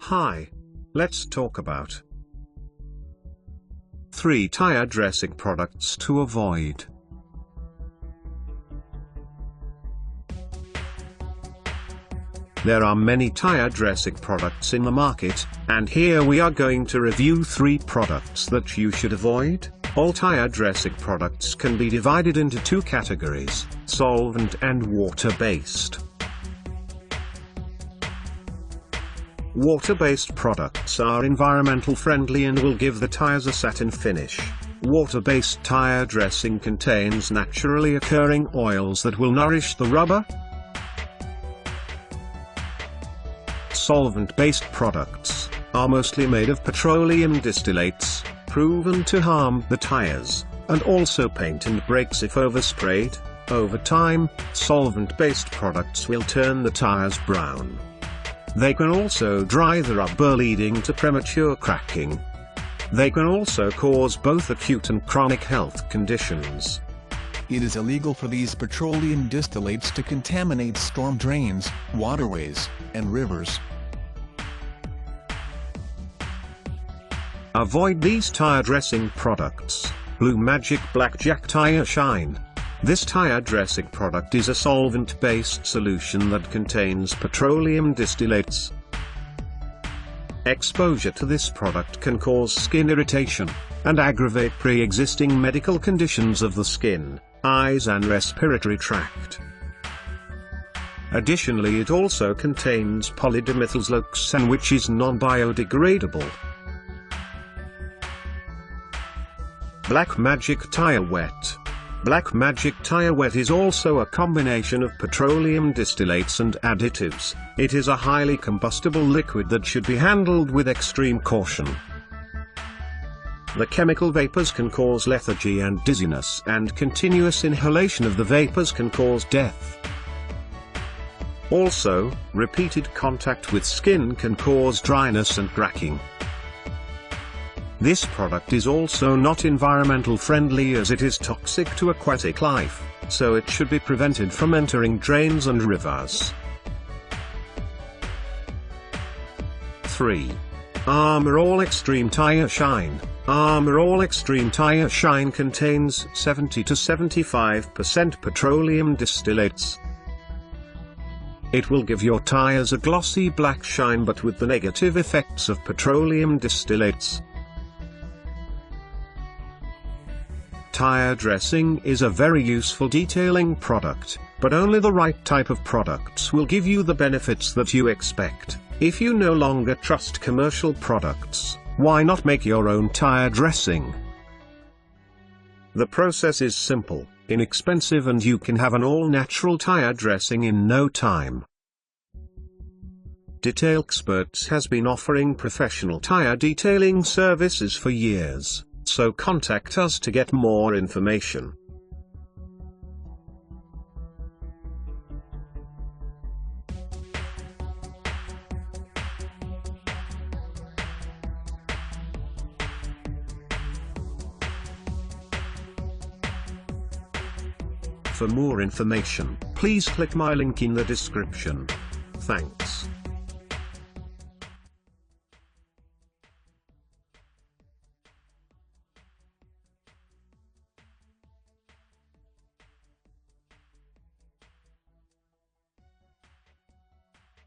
Hi. Let's talk about 3 tire dressing products to avoid. There are many tire dressing products in the market, and here we are going to review 3 products that you should avoid. All tire dressing products can be divided into 2 categories, solvent and water-based. Water-based products are environmental friendly and will give the tires a satin finish. Water-based tire dressing contains naturally occurring oils that will nourish the rubber. Solvent-based products are mostly made of petroleum distillates, proven to harm the tires, and also paint and brakes if oversprayed. Over time, solvent-based products will turn the tires brown. They can also dry the rubber, leading to premature cracking. They can also cause both acute and chronic health conditions. It is illegal for these petroleum distillates to contaminate storm drains, waterways, and rivers. Avoid these tire dressing products. Blue Magic Blackjack Tire Shine. This tire dressing product is a solvent-based solution that contains petroleum distillates. Exposure to this product can cause skin irritation, and aggravate pre-existing medical conditions of the skin, eyes and respiratory tract. Additionally, it also contains polydimethylsiloxane, which is non-biodegradable. Black Magic Tire Wet. Black Magic Tire Wet is also a combination of petroleum distillates and additives. It is a highly combustible liquid that should be handled with extreme caution. The chemical vapors can cause lethargy and dizziness, and continuous inhalation of the vapors can cause death. Also, repeated contact with skin can cause dryness and cracking. This product is also not environmental friendly as it is toxic to aquatic life, so it should be prevented from entering drains and rivers. 3. Armor All Extreme Tire Shine. Armor All Extreme Tire Shine contains 70 to 75% petroleum distillates. It will give your tires a glossy black shine, but with the negative effects of petroleum distillates. Tire dressing is a very useful detailing product, but only the right type of products will give you the benefits that you expect. If you no longer trust commercial products, why not make your own tire dressing? The process is simple, inexpensive, and you can have an all-natural tire dressing in no time. DetailXPerts has been offering professional tire detailing services for years, so contact us to get more information. For more information, please click my link in the description. Thanks.